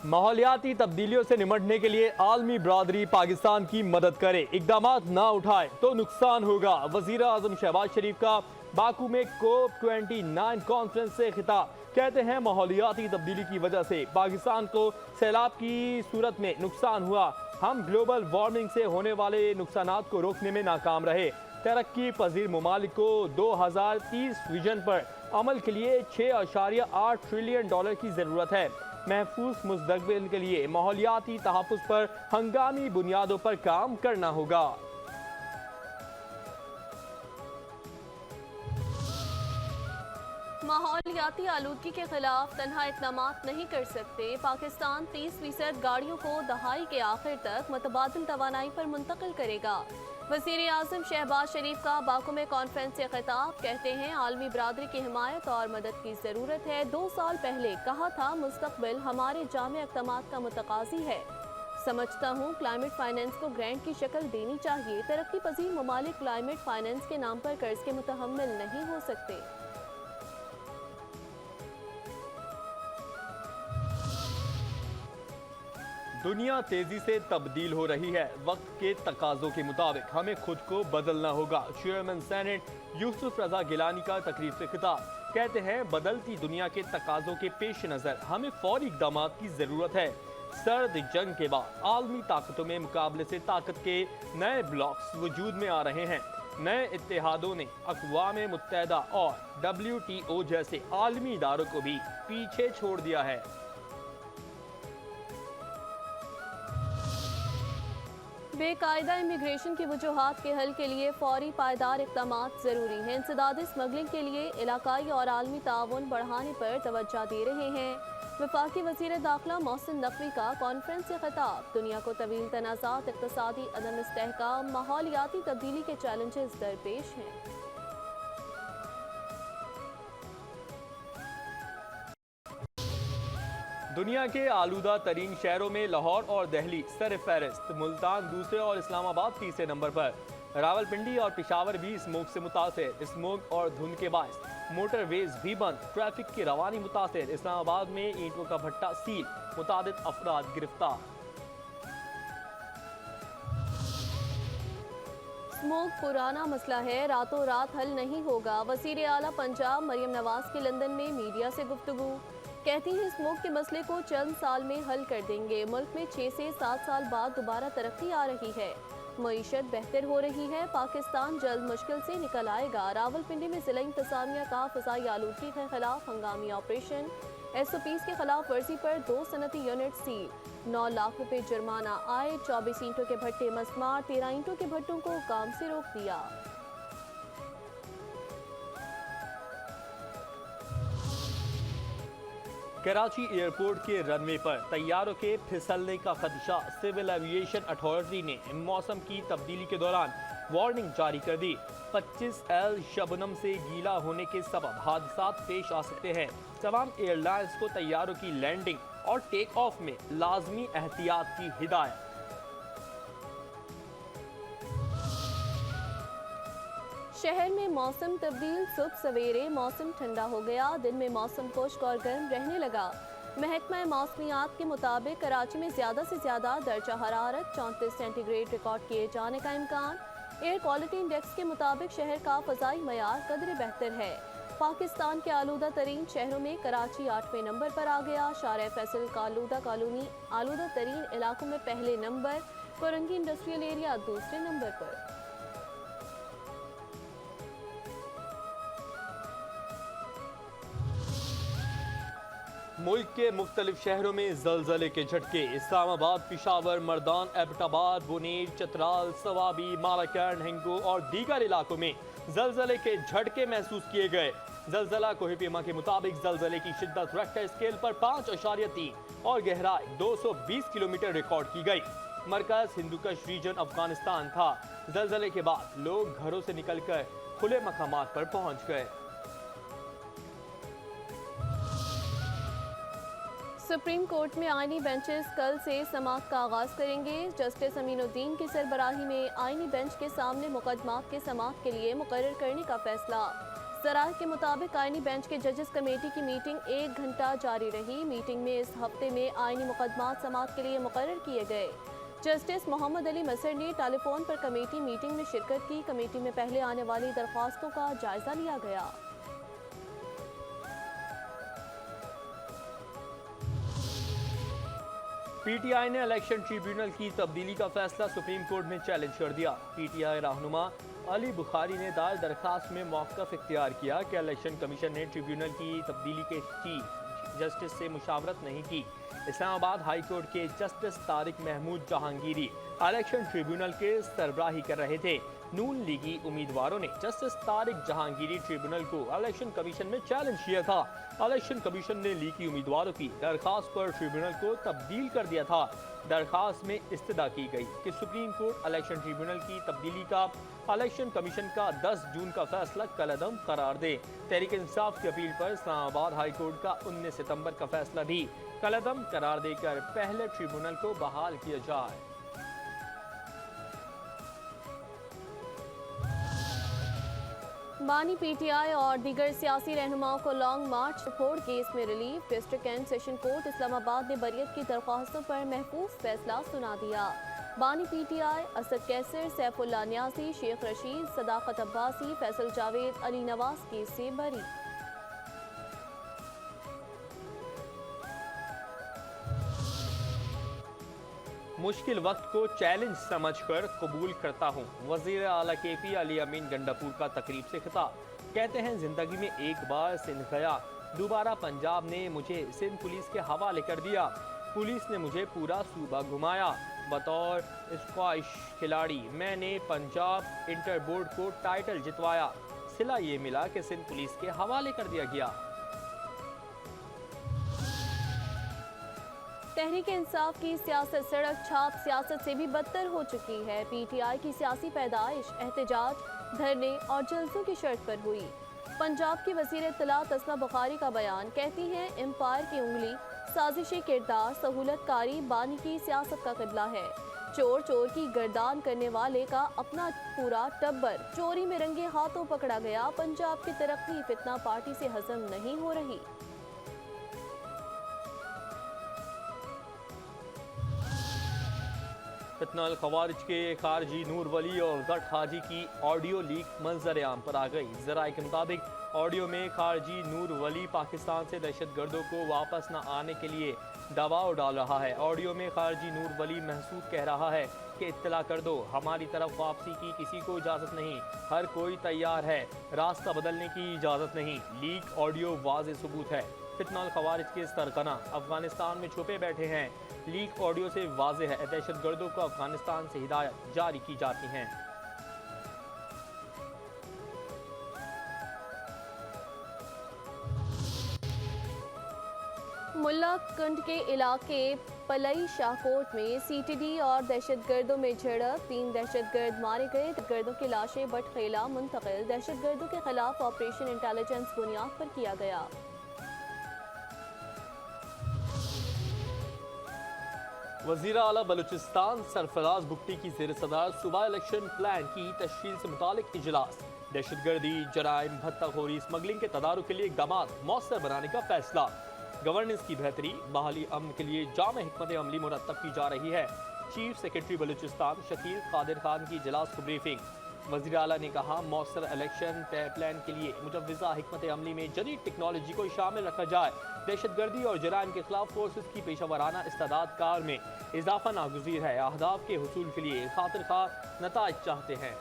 माहौलियाती तब्दीलियों से निमटने के लिए आलमी बरादरी पाकिस्तान की मदद करे, इकदामात ना उठाए तो नुकसान होगा। वजीर आजम शहबाज शरीफ का बाकू में COP29 कॉन्फ्रेंस से खिताब। कहते हैं माहौलियाती तब्दीली की वजह से पाकिस्तान को सैलाब की सूरत में नुकसान हुआ। हम ग्लोबल वार्मिंग से होने वाले नुकसानात को रोकने में नाकाम रहे। तरक्की पजीर ममालिक को 2030 विजन पर अमल के लिए $6.8 ट्रिलियन की ज़रूरत है। महफूज मुस्तकबिल के लिए माहौलियाती तहफ़्फ़ुज़ पर हंगामी बुनियादों पर काम करना होगा। माहौलियाती आलूदगी के खिलाफ तन्हा इक़दामात नहीं कर सकते। पाकिस्तान 30% गाड़ियों को दहाई के आखिर तक मुतबादिल तवानाई पर मुंतकिल करेगा। वज़ीर आज़म शहबाज शरीफ का बाकू में कॉन्फ्रेंस से खिताब। कहते हैं आलमी बरादरी की हिमायत और मदद की ज़रूरत है। 2 साल पहले कहा था मुस्तकबिल हमारे जामे इक़दामात का मुतकाज़ी है। समझता हूँ क्लाइमेट फाइनेंस को ग्रांट की शक्ल देनी चाहिए। तरक्की पजीर ममालिक क्लाइमेट फाइनेंस के नाम पर कर्ज के मुतहम्मिल नहीं हो सकते। दुनिया तेजी से तब्दील हो रही है। वक्त के तकाजों के मुताबिक हमें खुद को बदलना होगा। चेयरमैन सेनेट यूसुफ रजा गिलानी का तकरीर से खिताब। कहते हैं बदलती दुनिया के तकाजों के पेश नज़र हमें फौरी इक़दामात की ज़रूरत है। सर्द जंग के बाद आलमी ताकतों में मुकाबले से ताकत के नए ब्लॉक्स वजूद में आ रहे हैं। नए इत्तेहादों ने अक़वाम मुत्तहिदा और WTO जैसे आलमी इदारों को भी पीछे छोड़ दिया है। बेकायदा इमिग्रेशन की वजूहात के हल के लिए फौरी पायदार इक़दामात ज़रूरी हैं। इंसदादी स्मगलिंग के लिए इलाकाई और आलमी ताउन बढ़ाने पर तवज्जो दे रहे हैं। वफाकी वज़ीर दाखिला मोहसिन नकवी का कॉन्फ्रेंस से खिताब। दुनिया को तवील तनाज़ात, इक़्तिसादी अदम इस्तेहकाम, माहौलियाती तब्दीली के चैलेंजेस दरपेश हैं। दुनिया के आलूदा तरीन शहरों में लाहौर और दिल्ली सर फहरिस्त, मुल्तान दूसरे और इस्लामाबाद तीसरे नंबर पर। रावलपिंडी और पेशावर भी स्मोक से मुतासिर। स्मोक और धुंध के बायस मोटरवेज भी बंद, ट्रैफिक की रवानी मुतासिर। इस्लामाबाद में ईंटों का भट्टा सील, मुतादिद अफराद गिरफ्तार। स्मोक पुराना मसला है, रातों रात हल नहीं होगा। वज़ीर आला पंजाब मरियम नवाज की लंदन में मीडिया से गुफ्तगू। कहती हैं स्मोक के मसले को चंद साल में हल कर देंगे। मुल्क में 6 से 7 साल बाद दोबारा तरक्की आ रही है, मईशत बेहतर हो रही है। पाकिस्तान जल्द मुश्किल से निकल आएगा। रावलपिंडी में ज़िला इंतज़ामिया का फ़ज़ाई आलूदगी के खिलाफ हंगामी ऑपरेशन। SOPs के खिलाफ वर्जी पर 2 सनती यूनिट सील। 9 लाख रुपए जुर्माना आए। 24 ईंटों के भट्टे मस्मार। 13 ईंटों के भट्टों को काम से रोक दिया। कराची एयरपोर्ट के रनवे पर तैयारों के फिसलने का खदशा। सिविल एविएशन अथॉरिटी ने मौसम की तब्दीली के दौरान वार्निंग जारी कर दी। 25L शबनम से गीला होने के सबब हादसात पेश आ सकते हैं। तमाम एयरलाइंस को तैयारों की लैंडिंग और टेक ऑफ में लाजमी एहतियात की हिदायत। शहर में मौसम तब्दील। सुबह सवेरे मौसम ठंडा हो गया, दिन में मौसम खुश्क और गर्म रहने लगा। महकमा मौसमियात के मुताबिक कराची में ज़्यादा से ज़्यादा दर्जा हरारत 34 सेंटीग्रेड रिकॉर्ड किए जाने का इम्कान। एयर क्वालिटी इंडेक्स के मुताबिक शहर का फ़ज़ाई मयार कदरे बेहतर है। पाकिस्तान के आलूदा तरीन शहरों में कराची 8वें नंबर पर आ गया। शार फैसल का आलूदा कॉलोनी आलूदा तरीन इलाकों में पहले नंबर, कोरंगी इंडस्ट्रियल एरिया दूसरे नंबर पर। मुल्क के मुख्तलिफ शहरों में जलजले के झटके। इस्लामाबाद, पेशावर, मर्दान, एबटाबाद, बुनीर, चतराल, सवाबी, मालाकैन, हिंगो और दीगर इलाकों में जलजले के झटके महसूस किए गए। जलजला कोहिपीमा के मुताबिक जलजले की शिद्दत रेक्टर स्केल पर 5.3 और गहराई 220 किलोमीटर रिकॉर्ड की गई। मरकज हिंदुकश रीजन अफगानिस्तान था। जलजले के बाद लोग घरों से निकलकर खुले मकामात पर पहुंच गए। सुप्रीम कोर्ट में आईनी बेंचेस कल से समाअत का आगाज करेंगे। जस्टिस अमीनुद्दीन की सरबराही में आईनी बेंच के सामने मुकदमात के समाअत के लिए मुकर्रर करने का फैसला। ذرائع کے مطابق آئینی بینچ کے ججز کمیٹی کی میٹنگ 1 گھنٹہ جاری رہی۔ میٹنگ میں اس ہفتے میں آئینی مقدمات سماعت کے لیے مقرر کیے گئے۔ جسٹس محمد علی مسر نے ٹیلی فون پر کمیٹی میٹنگ میں شرکت کی۔ کمیٹی میں پہلے آنے والی درخواستوں کا جائزہ لیا گیا۔ پی ٹی آئی نے الیکشن ٹریبیونل کی تبدیلی کا فیصلہ سپریم کورٹ میں چیلنج کر دیا۔ پی ٹی آئی رہنما علی بخاری نے دائر درخواست میں موقف اختیار کیا کہ الیکشن کمیشن نے ٹریبیونل کی تبدیلی کے چیف جسٹس سے مشاورت نہیں کی۔ اسلام آباد ہائی کورٹ کے justice Tariq Mahmood Jahangiri election tribunal کے سربراہی کر رہے تھے۔ نون لیگی امیدواروں نے جسٹس طارق جہانگیری ٹریبیونل کو الیکشن کمیشن میں چیلنج کیا تھا۔ الیکشن کمیشن نے لیگی امیدواروں کی درخواست پر ٹریبیونل کو تبدیل کر دیا تھا۔ درخواست میں استدعا کی گئی کہ سپریم کورٹ الیکشن ٹریبیونل کی تبدیلی کا الیکشن کمیشن کا 10 جون کا فیصلہ کالعدم قرار دے۔ تحریک انصاف کی اپیل پر اسلام آباد ہائی کورٹ کا 19 ستمبر کا فیصلہ بھی کالعدم قرار دے کر پہلے ٹریبیونل کو بحال کیا جائے۔ بانی پی ٹی آئی اور دیگر سیاسی رہنماؤں کو لانگ مارچ چھوڑ کیس میں relief. District and session court Islamabad نے بریت کی درخواستوں پر محفوظ فیصلہ سنا دیا۔ بانی پی ٹی آئی اسد کیسر، سیف اللہ نیازی، شیخ رشید، صداقت عباسی، فیصل جاوید، علی نواز کیس سے بری۔ مشکل وقت کو چیلنج سمجھ کر قبول کرتا ہوں، وزیر اعلیٰ کے پی علی امین گنڈاپور کا تقریب سے خطاب۔ کہتے ہیں زندگی میں ایک بار سندھ گیا، دوبارہ پنجاب نے مجھے سندھ پولیس کے حوالے کر دیا۔ پولیس نے مجھے پورا صوبہ گھمایا۔ بطور اسکواش کھلاڑی میں نے پنجاب انٹر بورڈ کو ٹائٹل جتوایا۔ صلہ یہ ملا کہ سندھ پولیس کے حوالے کر دیا گیا۔ تحریک انصاف کی سیاست سڑک چھاپ سیاست سے بھی بدتر ہو چکی ہے۔ پی ٹی آئی کی سیاسی پیدائش احتجاج، دھرنے اور جلسوں کی شرط پر ہوئی۔ پنجاب کی وزیر اطلاعات اسما بخاری کا بیان، کہتی ہیں امپائر کی انگلی، سازشی کردار، سہولت کاری بانی کی سیاست کا قبلہ ہے۔ چور چور کی گردان کرنے والے کا اپنا پورا ٹبر چوری میں رنگے ہاتھوں پکڑا گیا۔ پنجاب کی ترقی فتنہ پارٹی سے ہضم نہیں ہو رہی۔ فتنہ الخوارج کے خارجی نور ولی اور گٹ حاجی کی آڈیو لیک منظر عام پر آ گئی۔ ذرائع کے مطابق آڈیو میں خارجی نور ولی پاکستان سے دہشت گردوں کو واپس نہ آنے کے لیے دباؤ ڈال رہا ہے۔ آڈیو میں خارجی نور ولی محسوس کہہ رہا ہے کہ اطلاع کر دو، ہماری طرف واپسی کی کسی کو اجازت نہیں، ہر کوئی تیار ہے، راستہ بدلنے کی اجازت نہیں۔ لیک آڈیو واضح ثبوت ہے۔ فتنہ الخوارج کے سرغنہ افغانستان میں چھپے بیٹھے ہیں۔ لیک آڈیو سے واضح ہے دہشت گردوں کو افغانستان سے ہدایت جاری کی جاتی ہیں۔ ملا کنڈ کے علاقے پلئی شاہکوٹ میں سی ٹی ڈی اور دہشت گردوں میں جھڑپ، 3 دہشت گرد مارے گئے۔ دہشت گردوں کی لاشیں بٹ خیلہ منتقل۔ دہشت گردوں کے خلاف آپریشن انٹیلیجنس بنیاد پر کیا گیا۔ وزیر اعلیٰ بلوچستان سرفراز بگٹی کی زیر صدارت صوبہ الیکشن پلان کی تشکیل سے متعلق اجلاس۔ دہشت گردی، جرائم، بھتہ خوری، اسمگلنگ کے تدارک کے لیے اقدامات مؤثر بنانے کا فیصلہ۔ گورننس کی بہتری، بحالی امن کے لیے جامع حکمت عملی مرتب کی جا رہی ہے۔ چیف سیکرٹری بلوچستان شکیل قادر خان کی اجلاس کو بریفنگ۔ وزیر اعلیٰ نے کہا مؤثر الیکشن پلان کے لیے مجوزہ حکمت عملی میں جدید ٹیکنالوجی کو شامل رکھا جائے۔ دہشت گردی اور جرائم کے خلاف فورسز کی پیشہ ورانہ استعداد کار میں اضافہ ناگزیر ہے۔ اہداف کے حصول کے لیے خاطر خواہ نتائج چاہتے ہیں۔